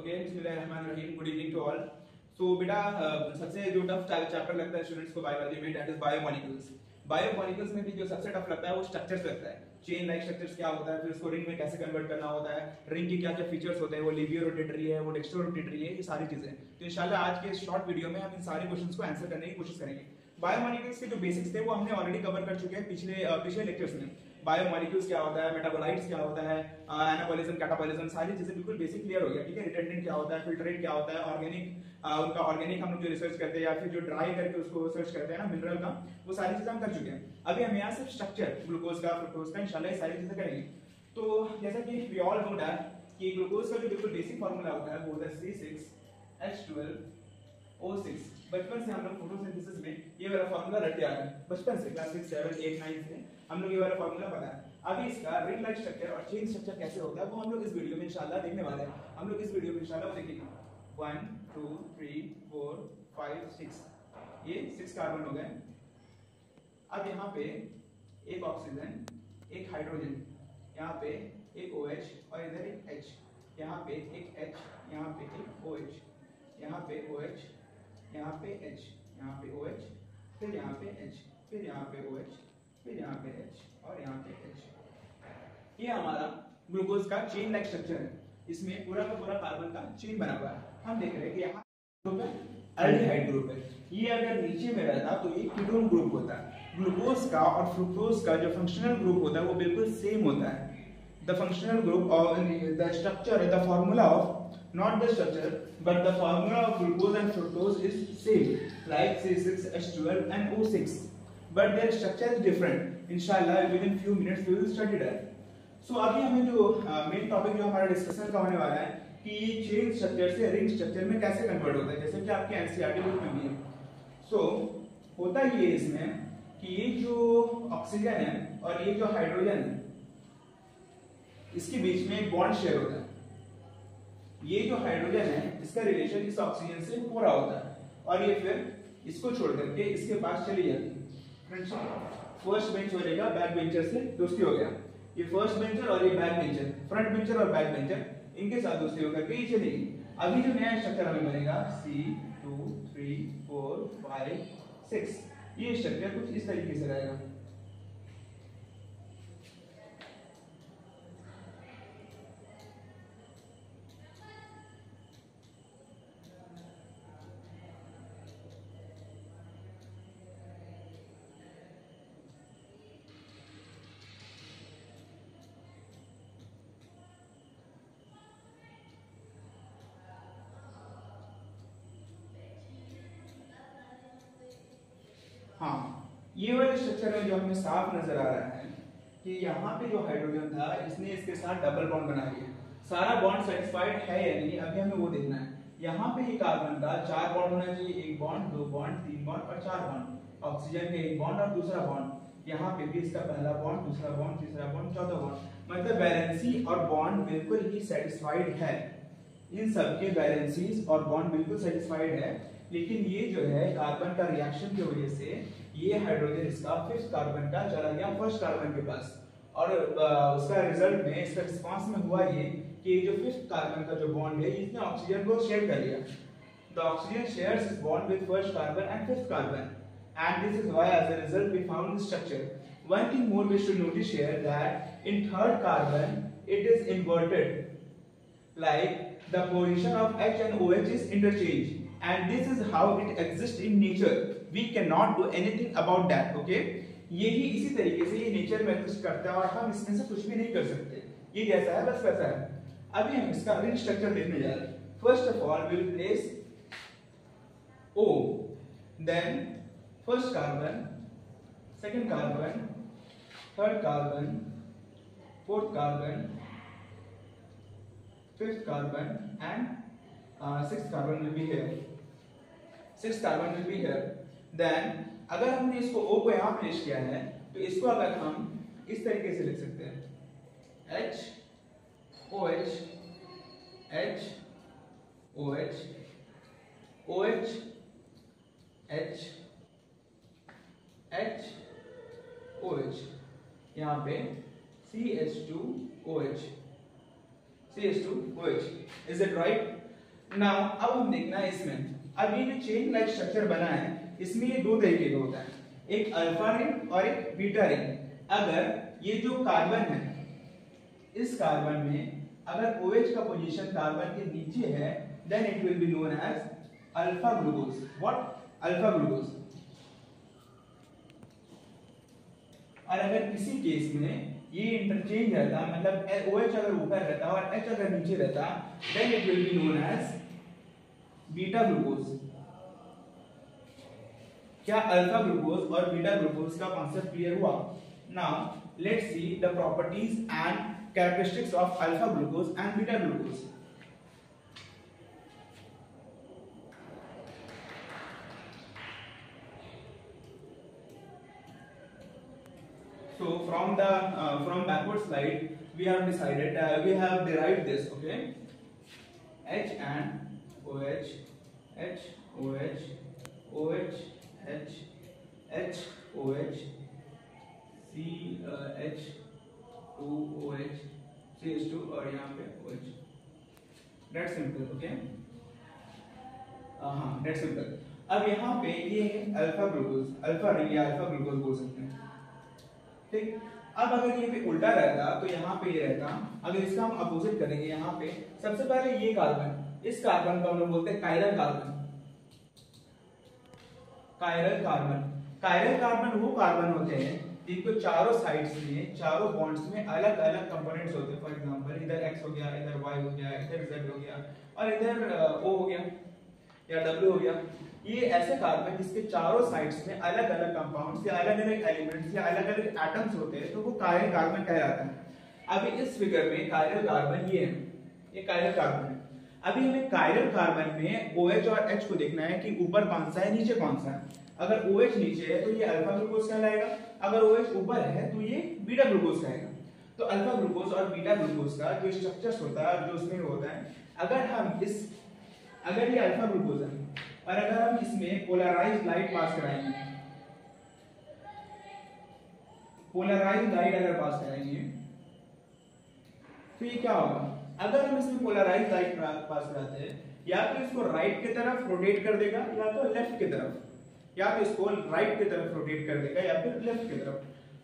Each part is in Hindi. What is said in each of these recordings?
ओके, बिस्मिल्लाहिर्रहमानिर्रहीम। Good evening to all. So बेटा, सबसे जो टफ चैप्टर लगता है स्टूडेंट्स को बायोलॉजी में, दैट इज बायोमोलिक्यूल्स। बायोमोलिक्यूल्स में भी जो सबसे टफ लगता है वो स्ट्रक्चर्स लगता है। चेन लाइक स्ट्रक्चर्स क्या होता है, फिर उसको रिंग में कैसे कन्वर्ट करना होता है, रिंग के क्या क्या फीचर्स होते हैं, वो लिवियो रोटेटरी है, वो डेक्स्ट्रो रोटेटरी है, ये सारी चीजें। तो इंशाल्लाह आज के शॉर्ट वीडियो में हम इन सारे क्वेश्चंस को आंसर करने की कोशिश करेंगे। बायोमोलिक्यूल्स के जो बेसिक्स थे वो हमने ऑलरेडी कवर कर चुके हैं पिछले लेक्चर्स में। बायोमोलिक्यूल्स क्या होता है, मेटाबोलाइट्स क्या होता है, एनाबॉलिज्म, कैटाबॉलिज्म, सारी चीजें बिल्कुल बेसिक क्लियर हो गया। ठीक है, रिटेंडेंट क्या होता है, फिल्ट्रेट क्या होता है, उनका ऑर्गेनिक हम लोग जो रिसर्च करते हैं या फिर जो ड्राई करके उसको सर्च करते हैं ना मिनरल का, वो सारी चीजें हम कर चुके हैं। अभी हम यहाँ सिर्फ स्ट्रक्चर ग्लूकोज का, फ्रुक्टोज का, इंशाल्लाह ये सारी चीजें करेंगे। तो जैसा कि वी ऑल नो दैट कि ग्लूकोज का जो बिल्कुल बेसिक फार्मूला होता है वो होता है C6H12O6। बचपन से हम लोग फोटोसिंथेसिस में ये वाला फार्मूला रटते आ रहे हैं, बचपन से क्लास 6, 7, 8, 9 से हम लोग ये वाला फार्मूला पता है। अभी इसका रिंग लाइक स्ट्रक्चर और चेन स्ट्रक्चर कैसे होता है वो हम लोग इस वीडियो में इंशाल्लाह देखने वाले हैं। हम लोग इस वीडियो में इंशाल्लाह देखेंगे। 1 2 3 4 5 6, ये 6 कार्बन हो गए। अब यहाँ पे एक ऑक्सीजन, एक हाइड्रोजन, यहाँ पे एक OH और इधर एक H, यहाँ पे एक H, यहाँ पे एक OH, यहाँ पे OH, यहाँ पे H, यहाँ पे OH, फिर यहाँ पे H, फिर यहाँ पे OH, फिर यहाँ पे H और यहाँ पे H। ये हमारा ग्लूकोज का चेन लाइक स्ट्रक्चर है। इसमें पूरा का पूरा कार्बन का चेन बना हुआ है। हम देख रहे हैं कि यहाँ ग्रुप है, एल्डिहाइड ग्रुप है। ये अगर नीचे में रहता तो ये कीटोन ग्रुप होता है। ग्लूकोज का और फ्रुक्टोज का जो फंक्शनल ग्रुप होता है वो बिल्कुल सेम होता है। द फंक्शनल ग्रुप और the structure, the formula of, not the structure but the formula of glucose and fructose is same, like C6H12 and O6, but their structure is different. Inshallah within few minutes we will study that. So अभी हमें जो मेन टॉपिक जो हमारा डिस्कशन का होने वाला है कि ये चेन स्ट्रक्चर से रिंग स्ट्रक्चर में कैसे कन्वर्ट होता है, जैसे कि आपके एनसीईआरटी बुक में भी है। So होता ये इसमें कि ये जो ऑक्सीजन है और ये जो हाइड्रोजन है, इसके बीच में एक बॉन्ड शेयर होता है। ये जो हाइड्रोजन है इसका रिलेशन इस ऑक्सीजन से पूरा होता है और ये फिर इसको छोड़ करके इसके पास चली जाती है। फर्स्ट बेंच बनेगा बैक बेंचर से दोस्ती हो गया। ये फर्स्ट बेंचर और ये बैक बेंचर, फ्रंट बेंचर और बैक बेंचर, इनके साथ दोस्ती होकर के ये चलेगी। अभी जो नया स्ट्रक्चर हमें बनेगा C2 3 4 5 6, ये स्ट्रक्चर कुछ इस तरीके से रहेगा। हाँ, ये वाले स्ट्रक्चर में जो हमें साफ नजर आ रहा है कि यहाँ पे जो हाइड्रोजन था इसने इसके साथ डबल बॉन्ड बना लिया। सारा बॉन्ड सेटिस्फाइड है या नहीं, अभी हमें वो देखना है। यहाँ पे ये कार्बन का 4 बॉन्ड होना चाहिए, 1 बॉन्ड, 2 बॉन्ड, 3 बॉन्ड और 4 बॉन्ड। ऑक्सीजन के 1 बॉन्ड और दूसरा बॉन्ड, यहाँ पे भी इसका पहला बॉन्ड, दूसरा बॉन्ड, तीसरा बॉन्ड, चौथा बॉन्ड। मतलब वैलेंसी और बॉन्ड बिल्कुल ही सेटिस्फाइड है। इन सबके वैलेंसीज और बॉन्ड बिल्कुल सेटिस्फाइड है, लेकिन ये जो है कार्बन का रिएक्शन की वजह से ये हाइड्रोजन इसका फिफ्थ कार्बन का चला गया फर्स्ट कार्बन के पास और उसका रिजल्ट में, इसका रिस्पांस में हुआ ये कि जो फिफ्थ कार्बन का जो बॉन्ड है इसने ऑक्सीजन को शेयर कर लिया। The oxygen shares this bond with first carbon and fifth carbon and this is why as a result we found this structure. One thing more we should notice here that in third carbon it is inverted, like the position of H and OH is interchanged. And this is how it exists in nature. We cannot do anything about that. Okay? यही इसी तरीके से ये नेचर में एग्जिस्ट करता है और हम इसमें से कुछ भी नहीं कर सकते। ये जैसा है बस वैसा है। अभी हम इसका रिंग स्ट्रक्चर देखने जा रहे हैं। First of all we will place O, then first carbon, second carbon, third carbon, fourth carbon, fifth carbon and sixth carbon will be here. Sixth carbon will be here. Then अगर हमने इसको O को यहाँ प्लेस किया है तो इसको अगर हम इस तरीके से लिख सकते हैं H OH H OH OH H H OH, यहाँ पे CH2OH, CH2OH. Is it right? Now अब हम देखना है इसमें, अब ये जो चेन लाइक स्ट्रक्चर बना है इसमें ये दो तरीके का होता है, एक अल्फा रिंग और एक बीटा रिंग। अगर ये जो कार्बन है इस कार्बन में अगर OH का पोजीशन कार्बन के नीचे है then it will be known as alpha glucose. What? Alpha glucose. और अगर किसी केस में ये इंटरचेंज रहता, मतलब OH अगर ऊपर रहता और H अगर नीचे रहता then it will be known as beta glucose. क्या अल्फा ग्लूकोज और बीटा ग्लूकोज का कॉन्सेप्ट क्लियर हुआ? Now let's see the properties and characteristics of alpha glucose and beta glucose. So from backward slide we have decided we have derived this, okay? H and OH, H OH, OH H, H OH, C H 2OH, CH2 और यहाँ पे OH। That's simple, okay? हाँ, that's simple। अब यहाँ पे ये है अल्फा ग्लूकोज, अल्फा रिंग या अल्फा ग्लूकोज बोल सकते हैं, ठीक? अब अगर ये पे उल्टा रहता तो यहाँ पे ये रहता, अगर इसका हम अपोजिट करेंगे यहाँ पे सबसे पहले ये कार्बन, इस कार्बन को हम लोग बोलते हैं chiral carbon. Chiral carbon, chiral carbon वो कार्बन होते हैं जिनको चारों साइड्स में, चारों बॉन्ड्स में अलग अलग कंपोनेंट्स होते हैं। फॉर एग्जांपल इधर X हो गया, इधर Y हो गया, इधर Z हो गया और इधर O हो गया या W हो गया। ये ऐसे कार्बन जिसके चारों साइड्स में अलग अलग कंपाउंड्स या अलग अलग एलिमेंट्स या अलग अलग एटम्स होते हैं, तो वो कायरल कार्बन कहलाता है। अभी इस फिगर में कायरल कार्बन ये है, ये कायरल कार्बन है। अभी हमें कायरल कार्बन में OH और H को देखना है कि ऊपर कौन सा है, नीचे कौन सा है। अगर OH नीचे है तो ये अल्फा ग्लूकोज कहलाएगा, अगर OH ऊपर है तो ये बीटा ग्लूकोज कहेगा। तो अल्फा ग्लूकोज और बीटा ग्लूकोज का जो स्ट्रक्चर होता है, जो उसमें होता है, अगर ये अल्फा ग्लूकोज है और अगर हम इसमें पोलराइज्ड लाइट पास कराएंगे, पोलराइज्ड लाइट अगर पास कराएंगे तो ये क्या होगा? अगर हम इसमें पोलराइज्ड लाइट पास कराते हैं या तो इसको राइट की तरफ रोटेट कर देगा या तो लेफ्ट की तरफ, या तो इसको राइट की तरफ रोटेट कर देगा या फिर लेफ्ट की तरफ।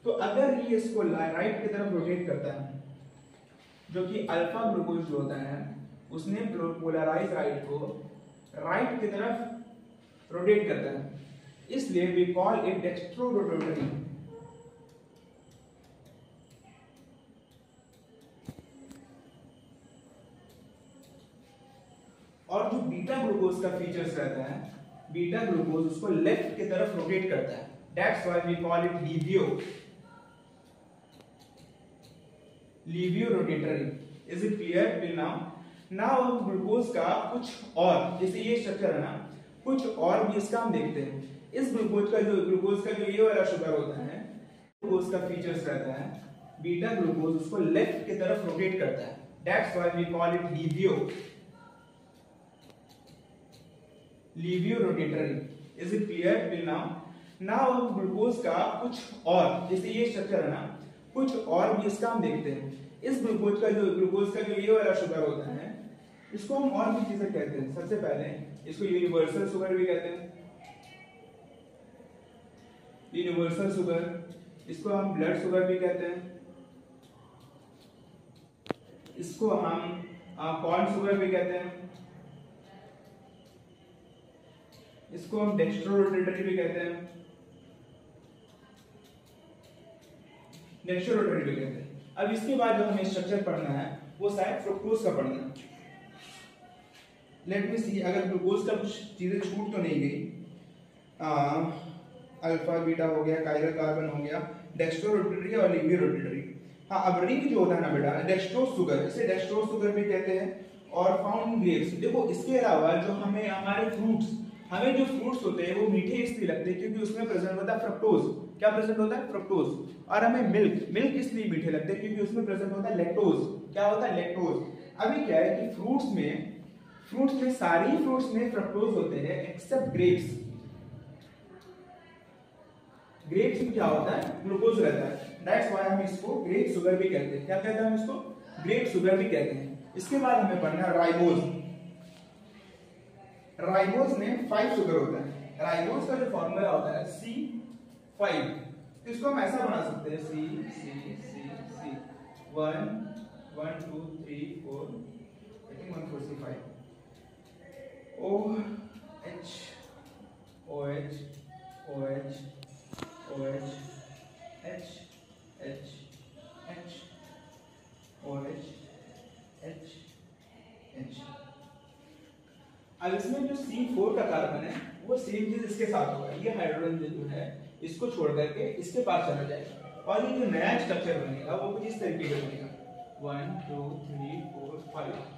तो अगर ये इसको राइट की तरफ रोटेट करता है, जो कि अल्फा ग्लूकोज जो होता है उसने पोलराइज लाइट को राइट की तरफ रोटेट करता है, इसलिए वी कॉल इट डेक्स्ट्रोरोटेटरी। और जो बीटा ग्लूकोज का फीचर्स रहता है, बीटा ग्लूकोज उसको लेफ्ट की तरफ रोटेट करता है, that's why we call it levorotatory. Is it clear till now? Now हम ग्लूकोज का कुछ और, जैसे ये स्ट्रक्चर है ना, कुछ और भी इसका हम देखते हैं। इस ग्लूकोज का जो ये वाला शुगर होता है, ग्लूकोज का फीचर्स रहता है, बीटा ग्लूकोज उसको लेफ्ट की तरफ रोटेट करता है, that's why we call it levorotatory. Is it clear till now? Now हम ग्लूकोज का कुछ और, जैसे ये स्ट्रक्चर है ना, कुछ और भी इसका हम देखते हैं। इस ग्लूकोज का जो ये वाला शुगर होता है, इसको हम और भी चीजें कहते हैं। सबसे पहले इसको यूनिवर्सल शुगर भी कहते हैं, यूनिवर्सल शुगर। इसको हम ब्लड शुगर भी कहते हैं, इसको हम कॉर्न शुगर भी कहते हैं, इसको हम डेक्स्ट्रोरोटेटरी भी कहते हैं, डेक्स्ट्रोरोटेटरी भी कहते हैं। अब इसके बाद जो हमें स्ट्रक्चर पढ़ना है वो शायद फ्रुक्टोज का पढ़ना है। लेट मी सी, अगर ग्लूकोज का कुछ चीजें छूट तो नहीं गई, अल्फा बीटा हो गया, कायरल कार्बन हो गया, डेक्स्ट्रोरोटेटरी और लीवियो रोटेटरी। हाँ, अब रिंग जो होता है ना बेटा, डेक्स्ट्रोज शुगर, इसे डेक्स्ट्रोज शुगर भी कहते हैं, और फाउंड इन ग्रेप्स। देखो इसके अलावा जो हमें हमारे फ्रूट्स, हमें जो फ्रूट्स होते हैं वो मीठे इसलिए लगते हैं क्योंकि उसमें प्रेजेंट होता है फ्रक्टोज। क्या प्रेजेंट होता है? फ्रक्टोज। और हमें मिल्क इसलिए मीठे लगते हैं क्योंकि उसमें प्रेजेंट होता है लैक्टोज। क्या होता है? लैक्टोज। अभी क्या है कि फ्रूट्स में सारी फ्रूट्स में फ्रक्टोज होते हैं एक्सेप्ट ग्रेप्स। ग्रेप्स में क्या होता है? ग्लूकोज रहता है, दैट्स व्हाई हम इसको ग्रेप शुगर भी कहते हैं। क्या कहते हैं हम इसको? ग्रेप शुगर भी कहते हैं। इसके बाद हमें पढ़ना है राइबोज। राइबोज में 5 शुगर होता है। राइबोज का जो फॉर्मूला होता है C5, तो इसको हम ऐसा बना सकते हैं C 1 1 2 3 4 I think 1 4 C5 OH OH OH OH H H H OH H H। अब इसमें जो C4 का कार्बन है वो सेम चीज इसके साथ होगा, ये हाइड्रोजन जो है इसको छोड़ करके इसके पास चला जाएगा और ये जो नया स्ट्रक्चर बनेगा वो कुछ इस तरीके का बनेगा 1 2 3 4 5।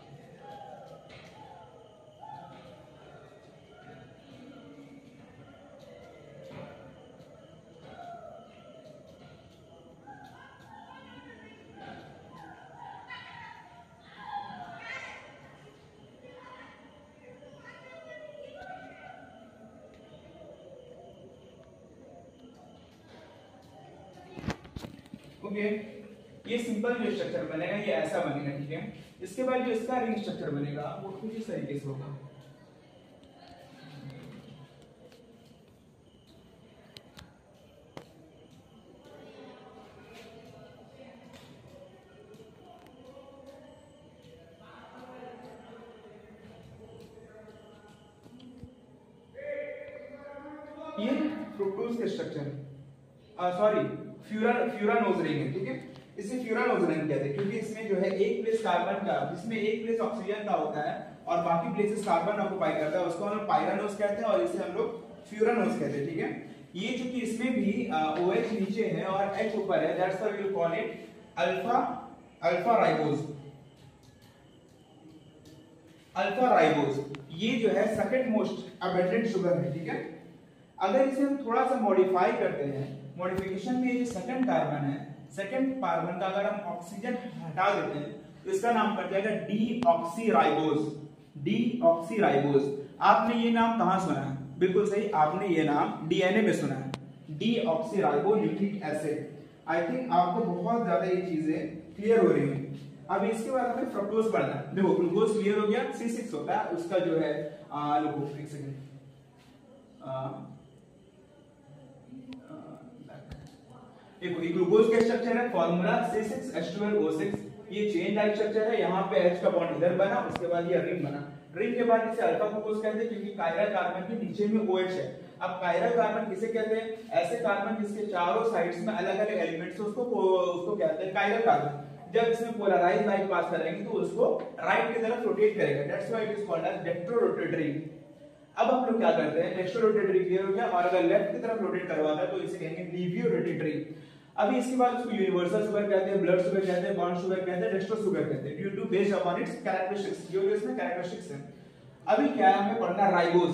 ओके, ये सिंपल जो स्ट्रक्चर बनेगा ये ऐसा बनेगा, ठीक है। इसके बाद जो इसका रिंग स्ट्रक्चर बनेगा वो कुछ इस तरीके से होगा। ये फ्रुक्टोज के स्ट्रक्चर सॉरी फ्यूरानोज रिंग है, ठीक है। इसे फ्यूरानोज रिंग कहते हैं क्योंकि इसमें जो है एक प्लेस कार्बन का, जिसमें एक प्लेस ऑक्सीजन का होता है और बाकी प्लेसेस कार्बन ऑक्युपाई करता है, उसको हम लोग पायरानोज कहते हैं और इसे हम लोग फ्यूरानोज कहते हैं, ठीक है। ये चूंकि इसमें भी OH नीचे है और H ऊपर है, that's why we will call it alpha ribose. Alpha ribose ये जो है सेकंड मोस्ट अबंडेंट शुगर है, ठीक है। अगर इसे हम थोड़ा सा मॉडिफाई करते हैं, मॉडिफिकेशन में ये सेकंड कार्बन है, सेकंड कार्बन का अगर हम ऑक्सीजन हटा देते हैं तो इसका नाम पड़ जाएगा डीऑक्सीराइबोज। डीऑक्सीराइबोज, आपने ये नाम कहां सुना है? बिल्कुल सही, आपने ये नाम डीएनए में सुना है, डीऑक्सीराइबोन्यूक्लिक एसिड। आई थिंक आपको बहुत ज्यादा ये चीजें क्लियर हो रही हैं। अब इसके बाद हमें फ्रक्टोज पढ़ना है। देखो ग्लूकोज क्लियर हो गया, C6 होता है उसका जो है एक सेकंड देखो, ये ग्लूकोज का स्ट्रक्चर है, फार्मूला C6H12O6। ये चेन लाइक स्ट्रक्चर है, यहाँ पे H का बॉन्ड इधर बना, उसके बाद ये रिंग बना। रिंग के बाद इसे अल्फा ग्लूकोज कहते हैं क्योंकि कायरल कार्बन के नीचे में OH है। अब कायरल कार्बन किसे कहते हैं? ऐसे कार्बन जिसके चारों साइड्स में अलग अलग एलिमेंट्स, उसको कहते हैं कायरल कार्बन। जब इसमें पोलराइज लाइट पास करेंगे तो उसको राइट की तरफ रोटेट करेगा, that's why it is called as dextrorotatory. अब हम लोग क्या करते हैं, डेक्स्ट्रोरोटेटरी क्लियर हो गया, और अगर लेफ्ट की तरफ रोटेट करवाता है तो इसे कहेंगे लीवियोरोटेटरी। अभी इसके बाद उसको यूनिवर्सल शुगर कहते हैं, ब्लड शुगर कहते हैं, बॉन्ड शुगर कहते हैं, डेक्स्ट्रो शुगर कहते हैं, due to based upon its characteristics, जो इसमें कैरेक्टरिस्टिक्स है। अभी क्या है, हमें पढ़ना राइबोज।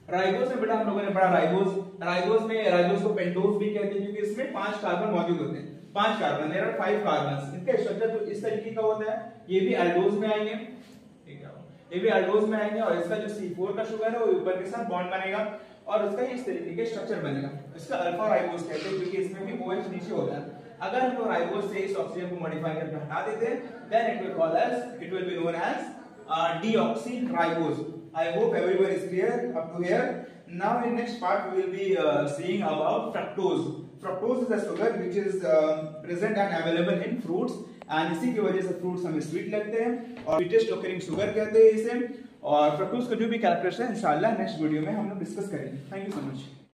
राइबोज में बेटा हम लोगों ने पढ़ा राइबोज को पेंटोज भी कहते हैं क्योंकि इसमें 5 कार्बन मौजूद होते हैं। 5 कार्बन, देयर आर 5 कार्बन्स। इनका स्ट्रक्चर तो इस तरीके का होता है। ये भी अल्डोज में आएंगे, ठीक है, ये भी अल्डोज में आएंगे और इसका जो C4 का शुगर है वो ऊपर के साथ बॉन्ड बनेगा और उसका इस तरीके के स्ट्रक्चर बनेगा। इसका अल्फा राइबोज कहते हैं क्योंकि इसमें भी OH नीचे होता है। अगर हम लोग राइबोज से इस ऑक्सीजन को मॉडिफाई करके हटा देते हैं, then it will be known as deoxyribose. I hope everyone is clear up to here. Now in next part we will be seeing about fructose. Fructose is a sugar which is present and available in fruits and इसी की वजह से fruits हमें sweet लगते हैं और sweetest occurring sugar कहते हैं इसे। और fructose का जो भी कैरेक्टर्स है इंशाल्लाह नेक्स्ट वीडियो में हम लोग डिस्कस करेंगे। Thank you so much.